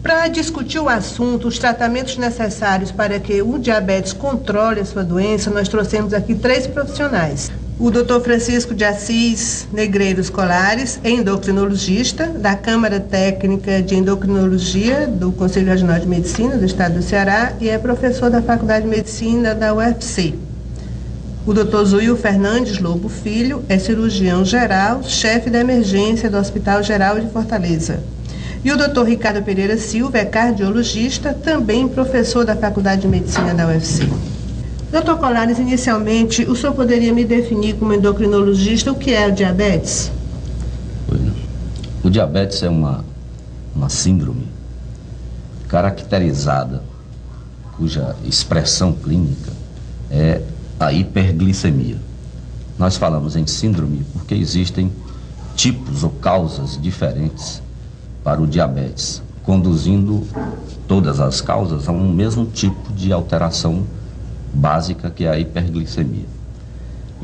Para discutir o assunto, os tratamentos necessários para que o diabetes controle a sua doença, nós trouxemos aqui 3 profissionais. O Dr. Francisco de Assis Negreiros Colares, endocrinologista da Câmara Técnica de Endocrinologia do Conselho Regional de Medicina do Estado do Ceará e é professor da Faculdade de Medicina da UFC. O Dr. Zuil Fernandes Lobo Filho é cirurgião geral, chefe da emergência do Hospital Geral de Fortaleza. E o Dr. Ricardo Pereira Silva é cardiologista, também professor da Faculdade de Medicina da UFC. Dr. Colares, inicialmente, o senhor poderia me definir como endocrinologista o que é o diabetes? O diabetes é uma síndrome caracterizada, cuja expressão clínica é a hiperglicemia. Nós falamos em síndrome porque existem tipos ou causas diferentes para o diabetes, conduzindo todas as causas a um mesmo tipo de alteração básica, que é a hiperglicemia.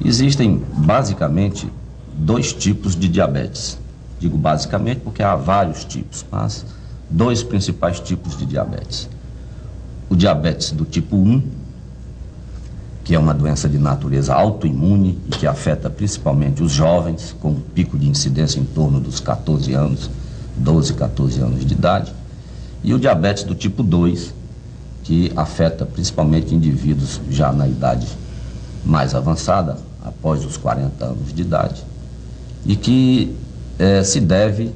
Existem basicamente 2 tipos de diabetes. Digo basicamente porque há vários tipos, mas 2 principais tipos de diabetes. O diabetes do tipo 1, que é uma doença de natureza autoimune e que afeta principalmente os jovens, com um pico de incidência em torno dos 14 anos, 12, 14 anos de idade. E o diabetes do tipo 2, que afeta principalmente indivíduos já na idade mais avançada, após os 40 anos de idade, e que se deve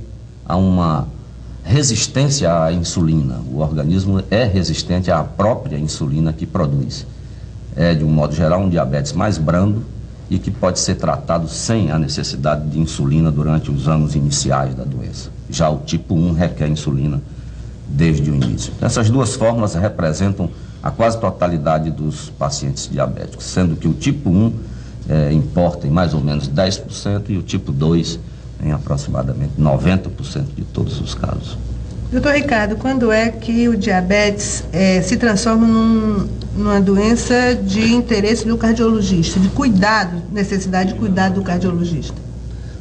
a uma resistência à insulina. O organismo é resistente à própria insulina que produz. É, de um modo geral, um diabetes mais brando e que pode ser tratado sem a necessidade de insulina durante os anos iniciais da doença. Já o tipo 1 requer insulina desde o início. Essas 2 formas representam a quase totalidade dos pacientes diabéticos, sendo que o tipo 1 importa em mais ou menos 10% e o tipo 2 em aproximadamente 90% de todos os casos. Doutor Ricardo, quando é que o diabetes se transforma numa doença de interesse do cardiologista, de cuidado, necessidade de cuidado do cardiologista?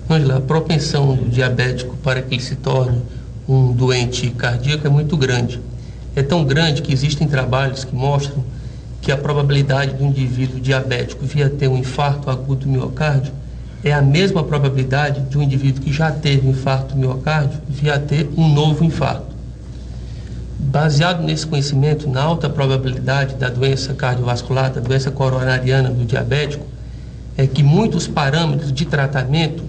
Angela, a propensão do diabético para que ele se torne um doente cardíaco é muito grande. É tão grande que existem trabalhos que mostram que a probabilidade do indivíduo diabético vir a ter um infarto agudo do miocárdio é a mesma probabilidade de um indivíduo que já teve um infarto do miocárdio vir a ter um novo infarto. Baseado nesse conhecimento, na alta probabilidade da doença cardiovascular, da doença coronariana do diabético, é que muitos parâmetros de tratamento,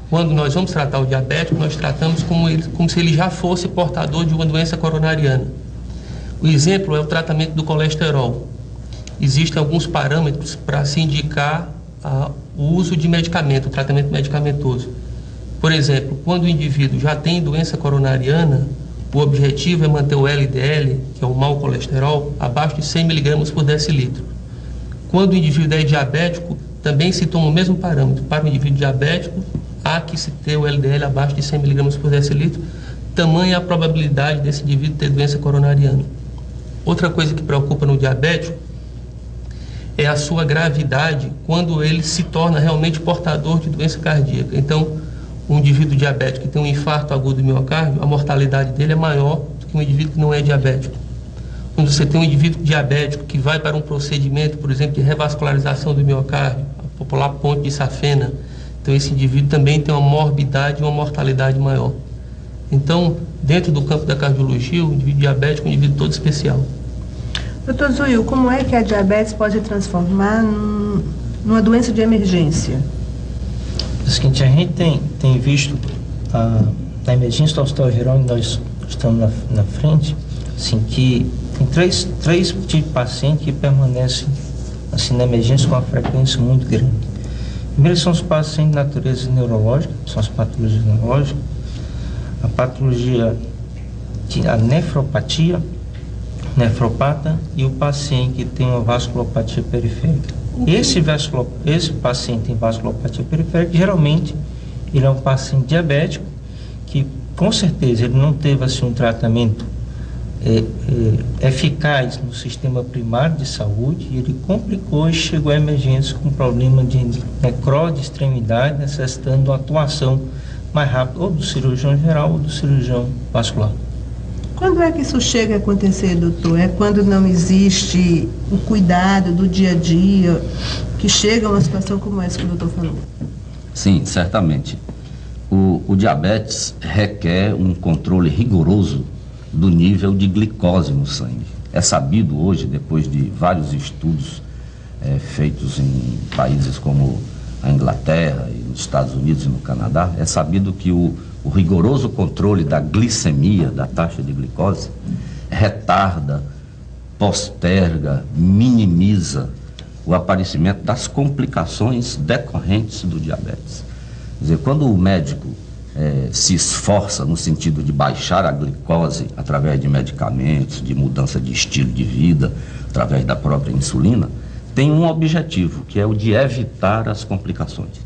quando nós vamos tratar o diabético, nós tratamos como se ele já fosse portador de uma doença coronariana. O exemplo é o tratamento do colesterol. Existem alguns parâmetros para se indicar o uso de medicamento, o tratamento medicamentoso. Por exemplo, quando o indivíduo já tem doença coronariana, o objetivo é manter o LDL, que é o mau colesterol, abaixo de 100 mg por decilitro. Quando o indivíduo é diabético, também se toma o mesmo parâmetro. Para o indivíduo diabético, há que se ter o LDL abaixo de 100 mg por decilitro, tamanha a probabilidade desse indivíduo ter doença coronariana. Outra coisa que preocupa no diabético é a sua gravidade quando ele se torna realmente portador de doença cardíaca. Então, um indivíduo diabético que tem um infarto agudo do miocárdio, a mortalidade dele é maior do que um indivíduo que não é diabético. Quando você tem um indivíduo diabético que vai para um procedimento, por exemplo, de revascularização do miocárdio, a popular ponte de Safena, então esse indivíduo também tem uma morbidade e uma mortalidade maior. Então, dentro do campo da cardiologia, o indivíduo diabético é um indivíduo todo especial. Doutor Zuil, como é que a diabetes pode transformar numa doença de emergência? É o seguinte, a gente tem visto na emergência do Hospital Geral, onde nós estamos na frente, assim, que tem três tipos de pacientes que permanecem assim, na emergência com uma frequência muito grande. Primeiro são os pacientes de natureza neurológica, são as patologias neurológicas, a patologia, a nefropatia, nefropata e o paciente que tem uma vasculopatia periférica. Esse paciente tem vasculopatia periférica, geralmente ele é um paciente diabético que com certeza ele não teve assim, um tratamento eficaz no sistema primário de saúde, e ele complicou e chegou à emergência com problema de necrose de extremidade, necessitando uma atuação mais rápida ou do cirurgião geral ou do cirurgião vascular. Quando é que isso chega a acontecer, doutor? É quando não existe o cuidado do dia a dia, que chega a uma situação como essa que o doutor falou? Sim, certamente. O diabetes requer um controle rigoroso do nível de glicose no sangue. É sabido hoje, depois de vários estudos feitos em países como a Inglaterra, e nos Estados Unidos e no Canadá, é sabido que o rigoroso controle da glicemia, da taxa de glicose, retarda, posterga, minimiza o aparecimento das complicações decorrentes do diabetes. Quer dizer, quando o médico se esforça no sentido de baixar a glicose através de medicamentos, de mudança de estilo de vida, através da própria insulina, tem um objetivo, que é o de evitar as complicações.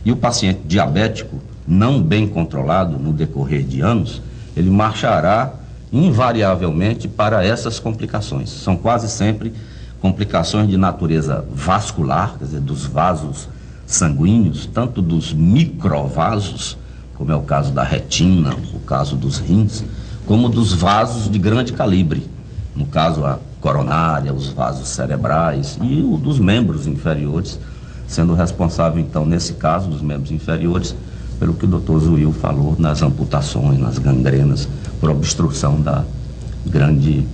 E o paciente diabético, não bem controlado no decorrer de anos, ele marchará invariavelmente para essas complicações. São quase sempre complicações de natureza vascular, quer dizer, dos vasos sanguíneos, tanto dos microvasos, como é o caso da retina, o caso dos rins, como dos vasos de grande calibre, no caso a coronária, os vasos cerebrais e o dos membros inferiores, sendo responsável, então, nesse caso, dos membros inferiores, pelo que o Dr. Zuil falou, nas amputações, nas gangrenas, por obstrução da grande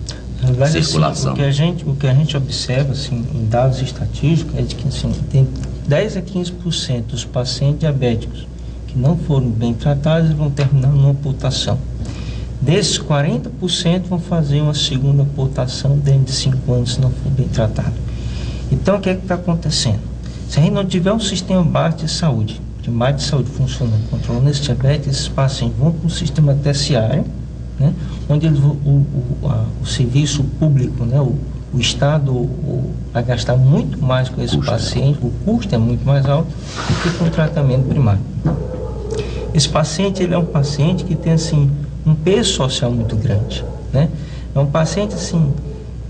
circulação. Assim, o que a gente observa, assim, em dados estatísticos, é de que, assim, tem 10 a 15% dos pacientes diabéticos que não foram bem tratados vão terminar numa amputação. Desses, 40% vão fazer uma segunda amputação dentro de 5 anos se não for bem tratado. Então, o que é que está acontecendo? Se a gente não tiver um sistema básico de saúde funcionando, controlando esse diabetes, esses pacientes vão para um sistema terciário, né, onde o serviço público, né, o Estado vai gastar muito mais com esse paciente, o custo é muito mais alto do que com o tratamento primário. Esse paciente, ele é um paciente que tem, assim, um peso social muito grande, né? É um paciente, assim,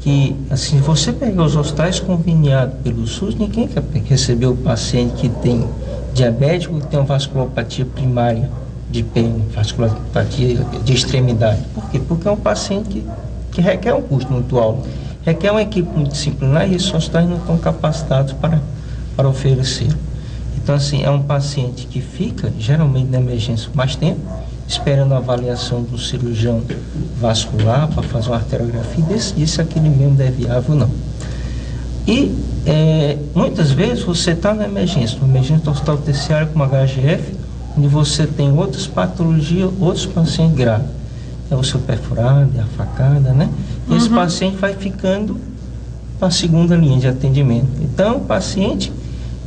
que, assim, se você pegar os hospitais conveniados pelo SUS, ninguém quer receber o paciente que tem diabético, que tem uma vasculopatia primária de pele, vasculopatia de extremidade. Por quê? Porque é um paciente que requer um custo muito alto, requer uma equipe multidisciplinar e esses hospitais não estão capacitados para oferecer. Então, assim, é um paciente que fica, geralmente, na emergência mais tempo, esperando a avaliação do cirurgião vascular para fazer uma arteriografia e decidir se aquele membro é viável ou não. E muitas vezes você está na emergência do hospital terciário com uma HGF, onde você tem outras patologias, outros pacientes graves. É o seu perfurado, é a facada, né? E esse paciente vai ficando para a segunda linha de atendimento. Então, o paciente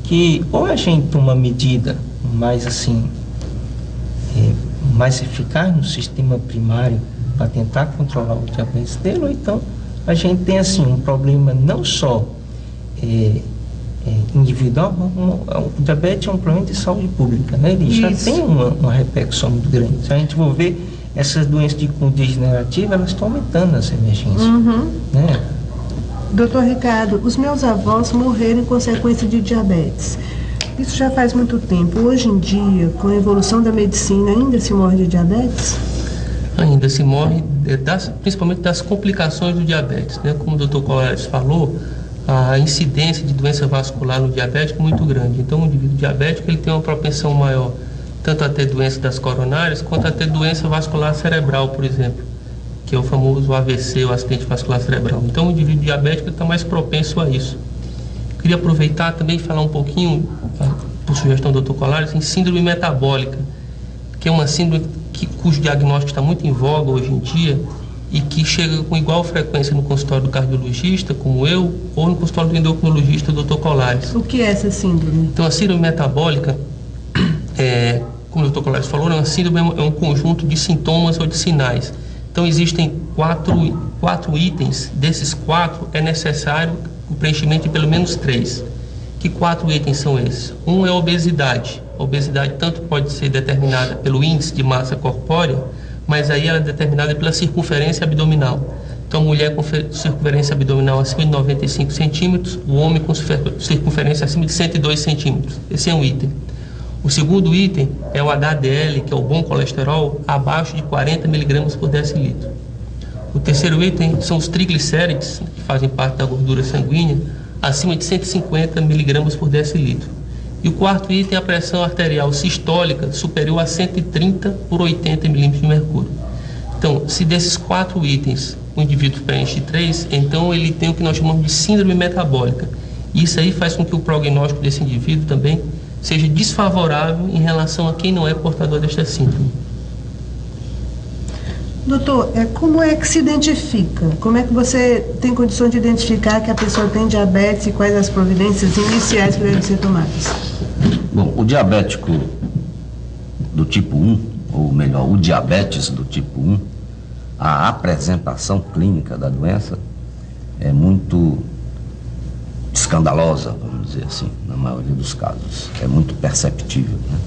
que ou a gente toma medida mais assim, mais eficaz no sistema primário para tentar controlar o diabetes dele, ou então a gente tem assim um problema não só individual, o diabetes é um problema de saúde pública, né? Ele já tem uma repercussão muito grande. Se a gente for ver, essas doenças degenerativas, elas estão aumentando nas emergências, né? Doutor Ricardo, os meus avós morreram em consequência de diabetes. Isso já faz muito tempo. Hoje em dia, com a evolução da medicina, ainda se morre de diabetes? Ainda se morre, principalmente das complicações do diabetes, né? Como o doutor Colares falou, a incidência de doença vascular no diabético é muito grande. Então, o indivíduo diabético ele tem uma propensão maior, tanto a ter doença das coronárias, quanto a ter doença vascular cerebral, por exemplo, que é o famoso AVC, o acidente vascular cerebral. Então, o indivíduo diabético está mais propenso a isso. Queria aproveitar também e falar um pouquinho, por sugestão do Dr. Colares, em síndrome metabólica, que é uma síndrome cujo diagnóstico está muito em voga hoje em dia e que chega com igual frequência no consultório do cardiologista, como eu, ou no consultório do endocrinologista, Dr. Colares. O que é essa síndrome? Então, a síndrome metabólica, como o Dr. Colares falou, é uma síndrome, é um conjunto de sintomas ou de sinais. Então, existem quatro itens. Desses 4, é necessário o preenchimento de pelo menos 3. Que 4 itens são esses? Um é a obesidade. A obesidade tanto pode ser determinada pelo índice de massa corpórea, mas aí ela é determinada pela circunferência abdominal. Então, a mulher com circunferência abdominal acima de 95 centímetros, o homem com circunferência acima de 102 centímetros. Esse é um item. O segundo item é o HDL, que é o bom colesterol, abaixo de 40 miligramas por decilitro. terceiro item são os triglicérides, que fazem parte da gordura sanguínea, acima de 150 miligramas por decilitro. E o quarto item é a pressão arterial sistólica superior a 130 por 80 milímetros de mercúrio. Então, se desses 4 itens o indivíduo preenche 3, então ele tem o que nós chamamos de síndrome metabólica. E isso aí faz com que o prognóstico desse indivíduo também seja desfavorável em relação a quem não é portador desta síndrome. Doutor, como é que se identifica? Como é que você tem condição de identificar que a pessoa tem diabetes e quais as providências iniciais que devem ser tomadas? Bom, o diabético do tipo 1, ou melhor, o diabetes do tipo 1, a apresentação clínica da doença é muito escandalosa, vamos dizer assim, na maioria dos casos. É muito perceptível, né?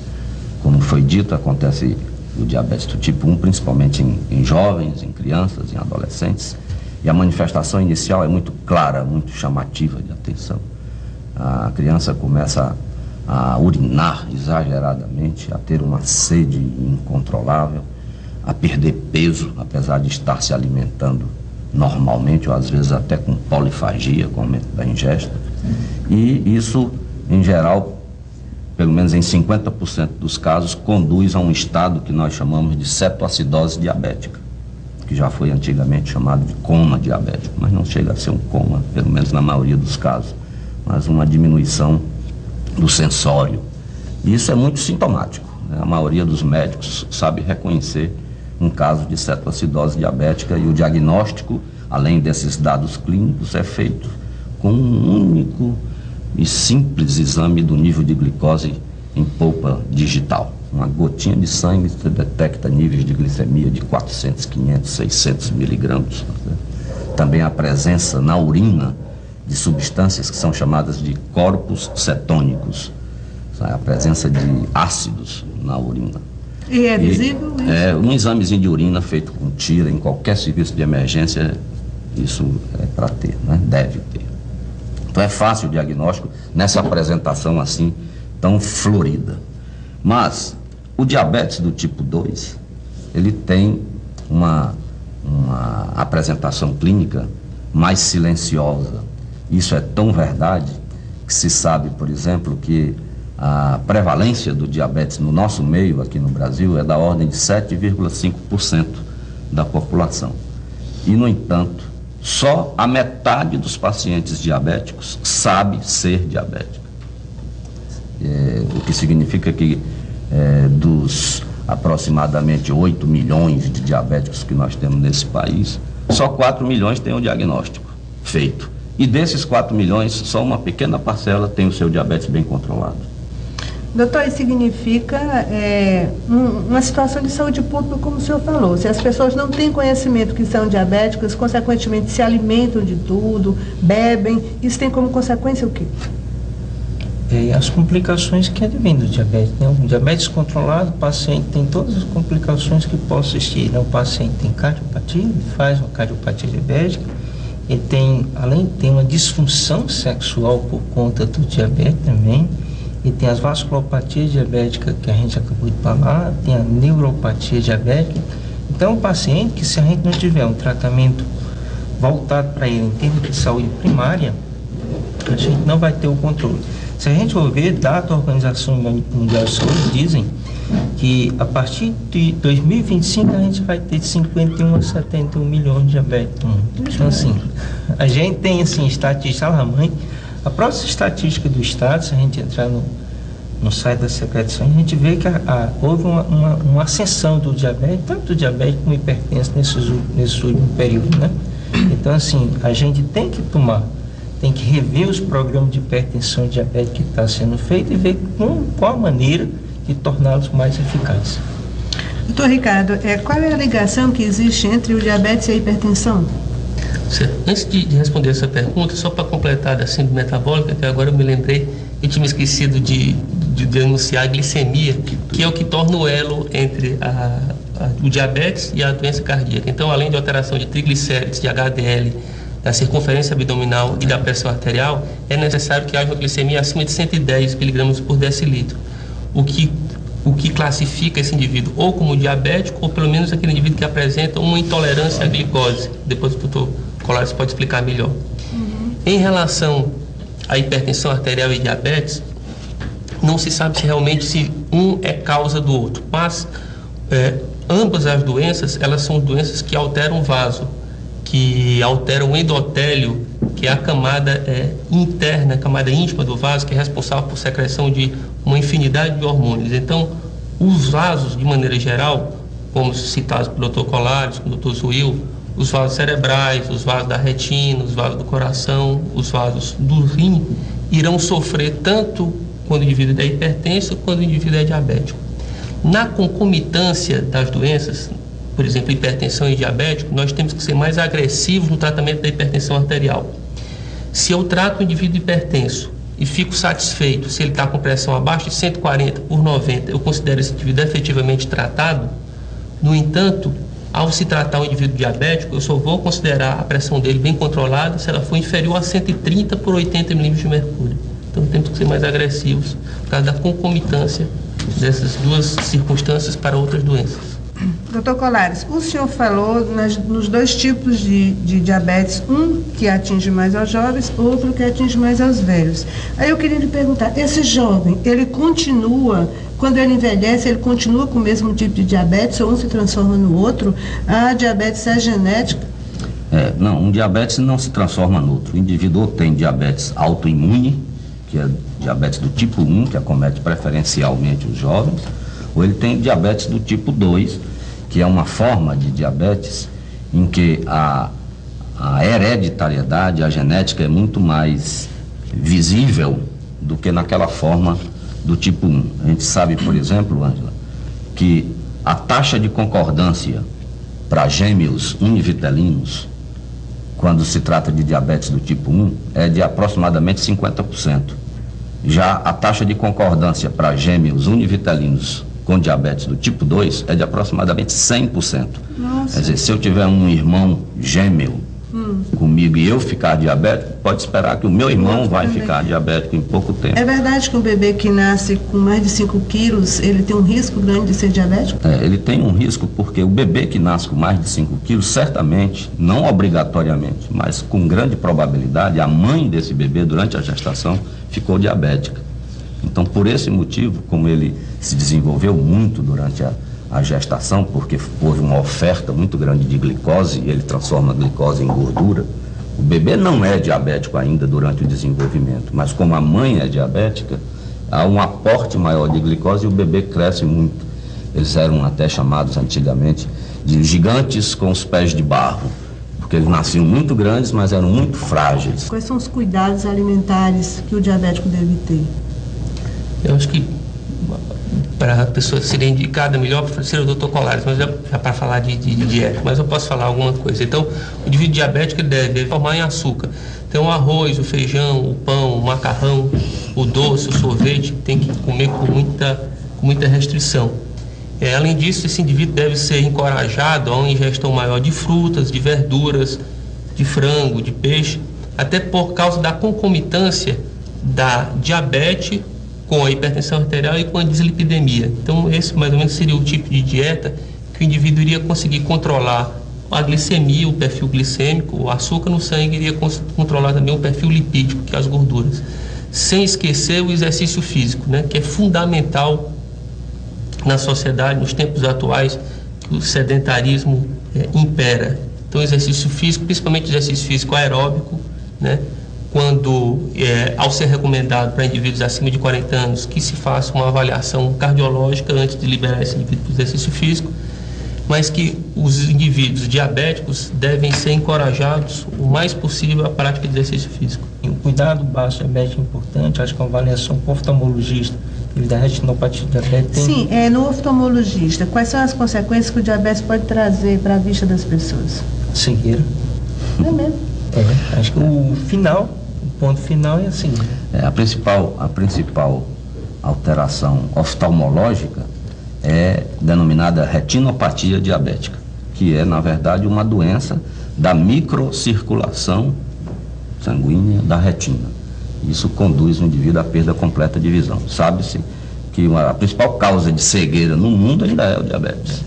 Como foi dito, acontece o diabetes do tipo 1, principalmente em jovens, em crianças, em adolescentes, e a manifestação inicial é muito clara, muito chamativa de atenção. A criança começa a urinar exageradamente, a ter uma sede incontrolável, a perder peso, apesar de estar se alimentando normalmente, ou às vezes até com polifagia, com aumento da ingesta. E isso, em geral, pelo menos em 50% dos casos, conduz a um estado que nós chamamos de cetoacidose diabética, que já foi antigamente chamado de coma diabético, mas não chega a ser um coma, pelo menos na maioria dos casos, mas uma diminuição do sensório. E isso é muito sintomático, né? A maioria dos médicos sabe reconhecer um caso de cetoacidose diabética, e o diagnóstico, além desses dados clínicos, é feito com um único e simples exame do nível de glicose em polpa digital. Uma gotinha de sangue você detecta níveis de glicemia de 400, 500, 600 miligramas. Também a presença na urina de substâncias que são chamadas de corpos cetônicos, a presença de ácidos na urina. E é visível isso? É um examezinho de urina feito com tira em qualquer serviço de emergência, isso é para ter, né? Deve ter. Então é fácil o diagnóstico nessa apresentação assim tão florida. Mas o diabetes do tipo 2, ele tem uma apresentação clínica mais silenciosa. Isso é tão verdade que se sabe, por exemplo, que a prevalência do diabetes no nosso meio, aqui no Brasil, é da ordem de 7,5% da população. E, no entanto, só a metade dos pacientes diabéticos sabe ser diabético. O que significa que dos aproximadamente 8 milhões de diabéticos que nós temos nesse país, só 4 milhões têm o diagnóstico feito. E desses 4 milhões, só uma pequena parcela tem o seu diabetes bem controlado. Doutor, isso significa uma situação de saúde pública, como o senhor falou. Se as pessoas não têm conhecimento que são diabéticas, consequentemente se alimentam de tudo, bebem, isso tem como consequência o quê? As complicações que advêm do diabetes, né? O diabetes controlado, o paciente tem todas as complicações que possam existir, né? O paciente tem cardiopatia, ele faz uma cardiopatia diabética, ele tem, além de ter uma disfunção sexual por conta do diabetes também, e tem as vasculopatias diabéticas que a gente acabou de falar, tem a neuropatia diabética. Então, o paciente que, se a gente não tiver um tratamento voltado para ele em termos de saúde primária, a gente não vai ter o controle. Se a gente for ver, dados da Organização Mundial de Saúde dizem que a partir de 2025 a gente vai ter de 51 a 71 milhões de diabéticos. Então, assim, a gente tem, assim, estatística alarmante. A próxima estatística do Estado, se a gente entrar no site da Secretaria de Saúde, a gente vê que houve uma ascensão do diabetes, tanto do diabetes como hipertenso nesse último período, né? Então, assim, a gente tem que rever os programas de hipertensão e diabetes que está sendo feito e ver qual a maneira de torná-los mais eficazes. Doutor Ricardo, qual é a ligação que existe entre o diabetes e a hipertensão? Antes de responder essa pergunta, só para completar da síndrome metabólica, que agora eu me lembrei, eu tinha esquecido de denunciar a glicemia, que é o que torna o elo entre o diabetes e a doença cardíaca. Então, além de alteração de triglicéridos, de HDL, da circunferência abdominal e da pressão arterial, é necessário que haja uma glicemia acima de 110 miligramas por decilitro, o que o que classifica esse indivíduo ou como diabético ou pelo menos aquele indivíduo que apresenta uma intolerância à glicose. Depois o doutor Colares pode explicar melhor. Em relação à hipertensão arterial e diabetes, não se sabe se realmente se um é causa do outro, mas ambas as doenças, elas são doenças que alteram o vaso, que alteram o endotélio, que é a camada interna, a camada íntima do vaso, que é responsável por secreção de uma infinidade de hormônios. Então, os vasos, de maneira geral, como citados pelo Dr. Colares, pelo Dr. Zuil, os vasos cerebrais, os vasos da retina, os vasos do coração, os vasos do rim, irão sofrer tanto quando o indivíduo é hipertenso quanto o indivíduo é diabético. Na concomitância das doenças, por exemplo, hipertensão e diabético, nós temos que ser mais agressivos no tratamento da hipertensão arterial. Se eu trato o indivíduo hipertenso e fico satisfeito se ele está com pressão abaixo de 140/90, eu considero esse indivíduo efetivamente tratado. No entanto, ao se tratar o indivíduo diabético, eu só vou considerar a pressão dele bem controlada se ela for inferior a 130/80 milímetros de mercúrio. Então temos que ser mais agressivos por causa da concomitância dessas duas circunstâncias para outras doenças. Doutor Colares, o senhor falou nos dois tipos de diabetes, um que atinge mais aos jovens, outro que atinge mais aos velhos. Aí eu queria lhe perguntar, esse jovem, ele continua, quando ele envelhece, ele continua com o mesmo tipo de diabetes, ou um se transforma no outro? A diabetes é genética? Não, um diabetes não se transforma no outro. O indivíduo tem diabetes autoimune, que é diabetes do tipo 1, que acomete preferencialmente os jovens, ou ele tem diabetes do tipo 2, que é uma forma de diabetes em que a hereditariedade, a genética é muito mais visível do que naquela forma do tipo 1. A gente sabe, por exemplo, Ângela, que a taxa de concordância para gêmeos univitelinos, quando se trata de diabetes do tipo 1, é de aproximadamente 50%. Já a taxa de concordância para gêmeos univitelinos com diabetes do tipo 2 é de aproximadamente 100%. Nossa. Quer dizer, se eu tiver um irmão gêmeo comigo e eu ficar diabético, pode esperar que o meu irmão vai ficar diabético em pouco tempo. É verdade que um bebê que nasce com mais de 5 quilos, ele tem um risco grande de ser diabético? Ele tem um risco porque o bebê que nasce com mais de 5 quilos, certamente, não obrigatoriamente, mas com grande probabilidade, a mãe desse bebê durante a gestação ficou diabética. Então, por esse motivo, como ele se desenvolveu muito durante a gestação, porque houve uma oferta muito grande de glicose e ele transforma a glicose em gordura, o bebê não é diabético ainda durante o desenvolvimento, mas como a mãe é diabética, há um aporte maior de glicose e o bebê cresce muito. Eles eram até chamados antigamente de gigantes com os pés de barro, porque eles nasciam muito grandes, mas eram muito frágeis. Quais são os cuidados alimentares que o diabético deve ter? Eu acho que para a pessoa seria indicada melhor seria o Dr. Colares, mas já para falar de dieta, mas eu posso falar alguma coisa. Então, o indivíduo diabético deve formar em açúcar. Então, o arroz, o feijão, o pão, o macarrão, o doce, o sorvete, tem que comer com muita restrição. Além disso, esse indivíduo deve ser encorajado a uma ingestão maior de frutas, de verduras, de frango, de peixe, até por causa da concomitância da diabetes com a hipertensão arterial e com a dislipidemia. Então, esse mais ou menos seria o tipo de dieta que o indivíduo iria conseguir controlar a glicemia, o perfil glicêmico, o açúcar no sangue, iria controlar também o perfil lipídico, que é as gorduras. Sem esquecer o exercício físico, né, que é fundamental na sociedade, nos tempos atuais, que o sedentarismo impera. Então, o exercício físico, principalmente o exercício físico aeróbico, né, quando, ao ser recomendado para indivíduos acima de 40 anos, que se faça uma avaliação cardiológica antes de liberar esse indivíduo para o exercício físico, mas que os indivíduos diabéticos devem ser encorajados o mais possível à prática de exercício físico. O cuidado baixo diabético é importante, acho que a avaliação com o oftalmologista, devido à retinopatia diabética. Sim, no oftalmologista, quais são as consequências que o diabetes pode trazer para a vista das pessoas? Cegueira. É mesmo? Acho que o ponto final é assim. A principal alteração oftalmológica é denominada retinopatia diabética, que é, na verdade, uma doença da microcirculação sanguínea da retina. Isso conduz o indivíduo à perda completa de visão. Sabe-se que a principal causa de cegueira no mundo ainda é o diabetes.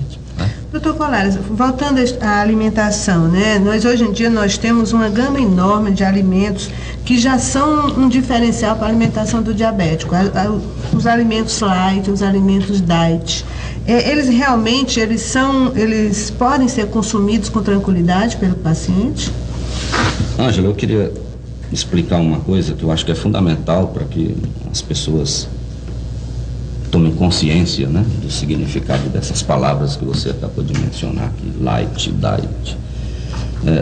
Doutor Colares, voltando à alimentação, né? Hoje em dia nós temos uma gama enorme de alimentos que já são um diferencial para a alimentação do diabético. Os alimentos light, os alimentos diet. Eles realmente, eles podem ser consumidos com tranquilidade pelo paciente? Ângela, eu queria explicar uma coisa que eu acho que é fundamental para que as pessoas tomem consciência, né, do significado dessas palavras que você acabou de mencionar aqui, light, diet.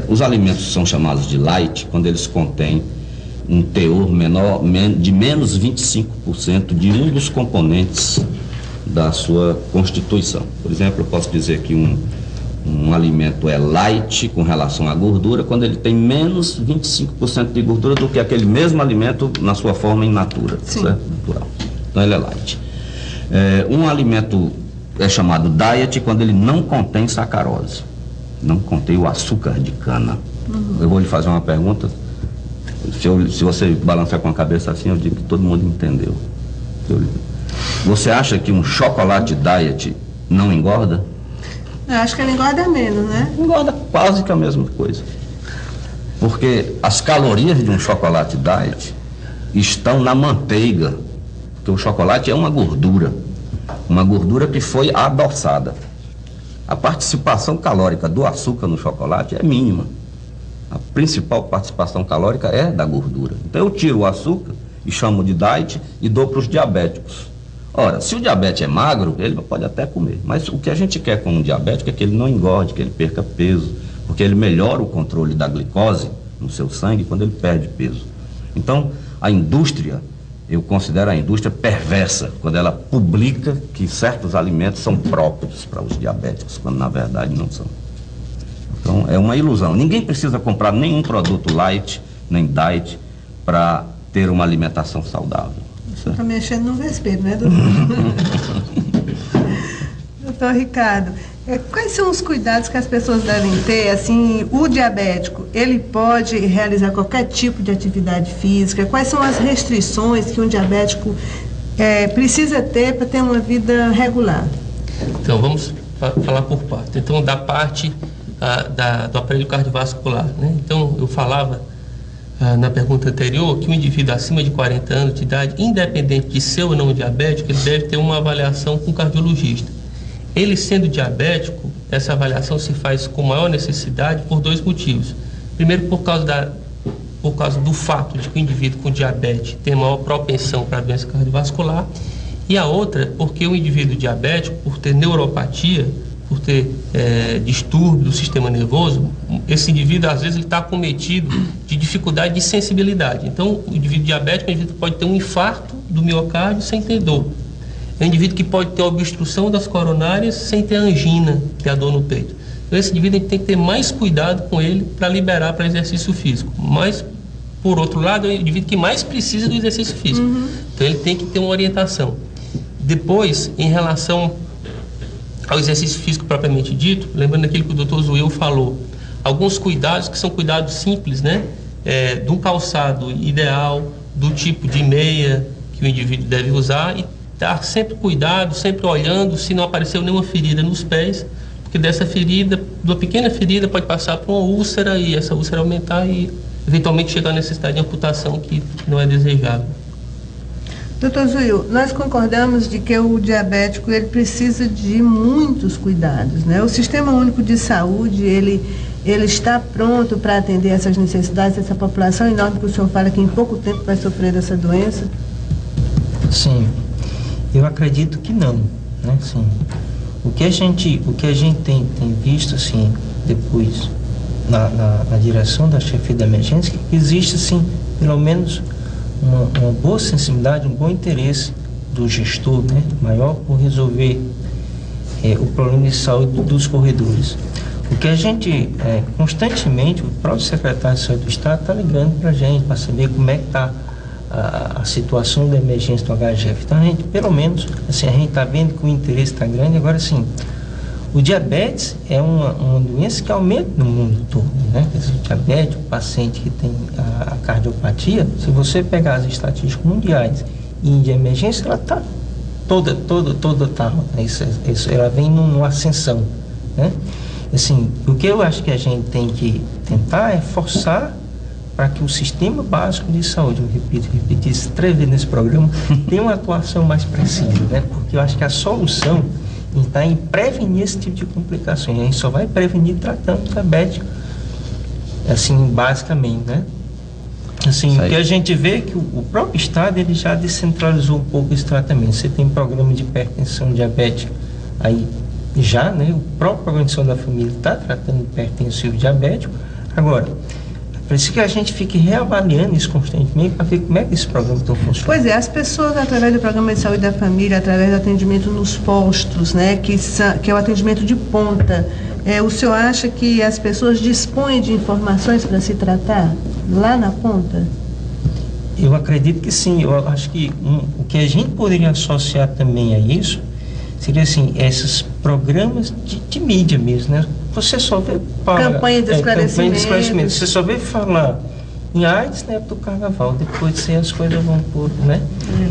Os alimentos são chamados de light quando eles contêm um teor menor de menos 25% de um dos componentes da sua constituição. Por exemplo, eu posso dizer que um alimento é light com relação à gordura quando ele tem menos 25% de gordura do que aquele mesmo alimento na sua forma in natura, certo? Natural. Então ele é light. Um alimento é chamado diet quando ele não contém sacarose, não contém o açúcar de cana. Eu vou lhe fazer uma pergunta. Se você balançar com a cabeça assim, eu digo que todo mundo entendeu. Você acha que um chocolate diet não engorda? Eu acho que ele engorda menos, né? Engorda quase que a mesma coisa. Porque as calorias de um chocolate diet estão na manteiga. Porque o chocolate é uma gordura que foi adoçada. A participação calórica do açúcar no chocolate é mínima. A principal participação calórica é da gordura. Então eu tiro o açúcar e chamo de diet e dou para os diabéticos. Ora, se o diabetes é magro, ele pode até comer. Mas o que a gente quer com um diabético é que ele não engorde, que ele perca peso, porque ele melhora o controle da glicose no seu sangue quando ele perde peso. Então, a indústria, eu considero a indústria perversa quando ela publica que certos alimentos são próprios para os diabéticos, quando na verdade não são. Então é uma ilusão. Ninguém precisa comprar nenhum produto light, nem diet, para ter uma alimentação saudável. Está mexendo no vespeiro, né, doutor? Doutor Ricardo, quais são os cuidados que as pessoas devem ter? Assim, o diabético, ele pode realizar qualquer tipo de atividade física? Quais são as restrições que um diabético precisa ter para ter uma vida regular? Então, vamos falar por parte. Então, da parte do aparelho cardiovascular, né? Então, eu falava na pergunta anterior que o indivíduo acima de 40 anos de idade, independente de ser ou não diabético, ele deve ter uma avaliação com o cardiologista. Ele sendo diabético, essa avaliação se faz com maior necessidade por dois motivos. Primeiro, por causa do fato de que o indivíduo com diabetes tem maior propensão para a doença cardiovascular, e a outra, porque o indivíduo diabético, por ter neuropatia, por ter distúrbio do sistema nervoso, esse indivíduo às vezes ele está acometido de dificuldade de sensibilidade. Então, o indivíduo diabético, o indivíduo pode ter um infarto do miocárdio sem ter dor. É um indivíduo que pode ter obstrução das coronárias sem ter angina, que é a dor no peito. Então, esse indivíduo a gente tem que ter mais cuidado com ele para liberar para exercício físico. Mas, por outro lado, é o indivíduo que mais precisa do exercício físico. Então, ele tem que ter uma orientação. Depois, em relação ao exercício físico propriamente dito, lembrando aquilo que o Dr. Zuil falou, alguns cuidados que são cuidados simples, né? De um calçado ideal, do tipo de meia que o indivíduo deve usar e estar sempre cuidado, sempre olhando se não apareceu nenhuma ferida nos pés, porque dessa ferida, de uma pequena ferida, pode passar por uma úlcera e essa úlcera aumentar e eventualmente chegar à necessidade de amputação que não é desejável. Doutor Zuil, nós concordamos de que o diabético ele precisa de muitos cuidados, né? O Sistema Único de Saúde, ele está pronto para atender essas necessidades dessa população enorme que o senhor fala que em pouco tempo vai sofrer dessa doença? Sim, eu acredito que não, né? Sim. O que a gente tem visto, assim, depois na direção da chefia da emergência, que existe, assim, pelo menos uma boa sensibilidade, um bom interesse do gestor, né, maior por resolver o problema de saúde dos corredores. O que a gente, constantemente, o próprio secretário de saúde do Estado está ligando para a gente, para saber como é que está a situação da emergência do HGF. Então, a gente, pelo menos, assim, a gente está vendo que o interesse está grande. Agora, sim, o diabetes é uma doença que aumenta no mundo todo, né? O diabetes, o paciente que tem a cardiopatia, se você pegar as estatísticas mundiais e de emergência, ela está toda tá, isso, ela vem numa ascensão, né? Assim, o que eu acho que a gente tem que tentar é forçar para que o sistema básico de saúde, eu repeti isso 3 vezes nesse programa, tenha uma atuação mais precisa, né? Porque eu acho que a solução está em prevenir esse tipo de complicações. A gente só vai prevenir tratando diabético, assim, basicamente, né? Assim, o que a gente vê é que o próprio Estado ele já descentralizou um pouco esse tratamento. Você tem programa de hipertensão diabética aí já, né? O próprio programa de saúde da família está tratando hipertensivo diabético. Agora, é preciso que a gente fique reavaliando isso constantemente para ver como é que esse programa está funcionando. Pois é, as pessoas, através do programa de saúde da família, através do atendimento nos postos, né, que é o atendimento de ponta, o senhor acha que as pessoas dispõem de informações para se tratar lá na ponta? Eu acredito que sim. Eu acho que o que a gente poderia associar também a isso seria assim, esses programas de mídia mesmo, né? Você só vê campanha de esclarecimento. Você só vê falar em AIDS na época do carnaval, depois disso as coisas vão por, né?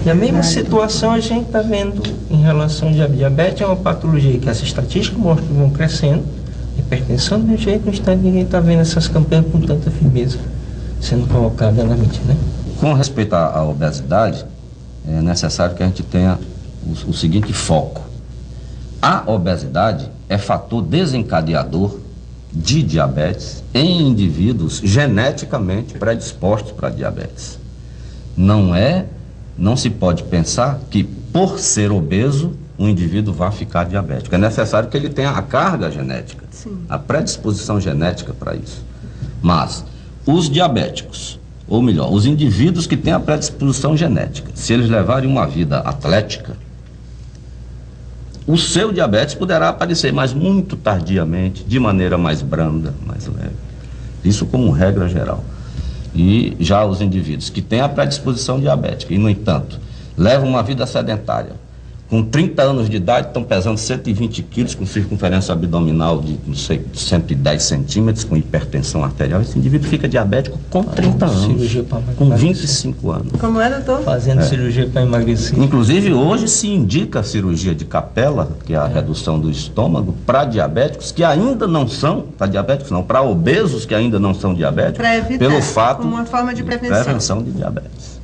E a mesma situação a gente está vendo em relação ao diabetes. É uma patologia que as estatísticas mostram que vão crescendo. Hipertensão do jeito, no instante ninguém está vendo essas campanhas com tanta firmeza sendo colocada na mídia, né? Com respeito à obesidade, é necessário que a gente tenha o seguinte foco. A obesidade é fator desencadeador de diabetes em indivíduos geneticamente predispostos para diabetes. Não se pode pensar que por ser obeso um indivíduo vai ficar diabético. É necessário que ele tenha a carga genética, a predisposição genética para isso. Mas os diabéticos, ou melhor, os indivíduos que têm a predisposição genética, se eles levarem uma vida atlética, o seu diabetes poderá aparecer, mas muito tardiamente, de maneira mais branda, mais leve. Isso como regra geral. E já os indivíduos que têm a predisposição diabética e, no entanto, levam uma vida sedentária, com 30 anos de idade, estão pesando 120 quilos, com circunferência abdominal de, não sei, 110 centímetros, com hipertensão arterial. Esse indivíduo fica diabético com 30 anos, com 25 anos. Como é, doutor? Fazendo cirurgia para emagrecer. Inclusive, hoje se indica a cirurgia de Capella, que é a redução do estômago, para diabéticos que ainda não são, para diabéticos não, para obesos que ainda não são diabéticos, para evitar, pelo fato como uma forma de prevenção de diabetes.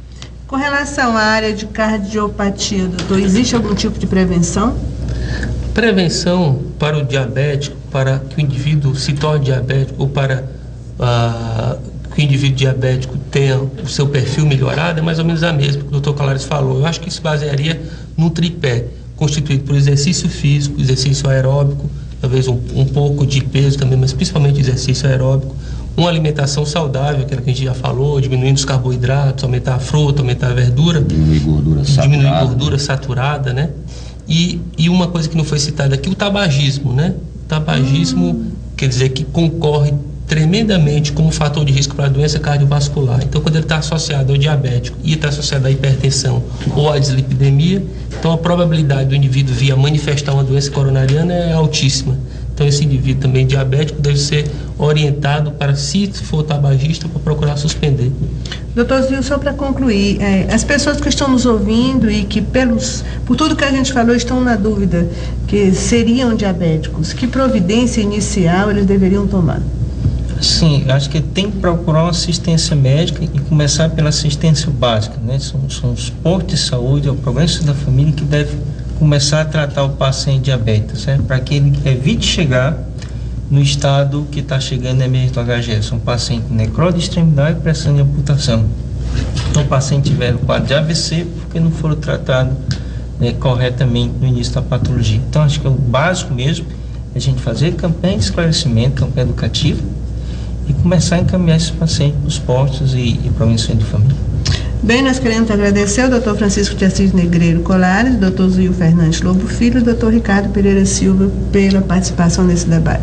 Com relação à área de cardiopatia, doutor, existe algum tipo de prevenção? Prevenção para o diabético, para que o indivíduo se torne diabético ou para que o indivíduo diabético tenha o seu perfil melhorado, é mais ou menos a mesma que o doutor Colares falou. Eu acho que isso basearia num tripé, constituído por exercício físico, exercício aeróbico, talvez um pouco de peso também, mas principalmente exercício aeróbico, uma alimentação saudável, aquela que a gente já falou, diminuindo os carboidratos, aumentar a fruta, aumentar a verdura, diminuir gordura saturada, né? E uma coisa que não foi citada aqui, o tabagismo, né? O tabagismo quer dizer que concorre tremendamente como fator de risco para a doença cardiovascular. Então, quando ele está associado ao diabético e está associado à hipertensão ou à dislipidemia, então a probabilidade do indivíduo vir a manifestar uma doença coronariana é altíssima. Então, esse indivíduo também diabético deve ser orientado para, se for tabagista, para procurar suspender. Doutor Zil, só para concluir, as pessoas que estão nos ouvindo e que por tudo que a gente falou estão na dúvida que seriam diabéticos, que providência inicial eles deveriam tomar? Sim, acho que tem que procurar uma assistência médica e começar pela assistência básica, né? São os postos de saúde, é o programa da família que deve começar a tratar o paciente diabético, certo? Para que ele evite chegar no estado que está chegando na emergência do HGE. São pacientes com necrose de extremidade e pressão de amputação. Então, o paciente tiver o quadro de AVC porque não foram tratados corretamente no início da patologia. Então, acho que é o básico mesmo, a gente fazer campanha de esclarecimento, campanha educativa, e começar a encaminhar esses pacientes para os postos e prevenção de família. Bem, nós queremos agradecer ao Dr. Francisco de Assis Negreiro Colares, Dr. Zil Fernandes Lobo Filho e Dr. Ricardo Pereira Silva pela participação nesse debate.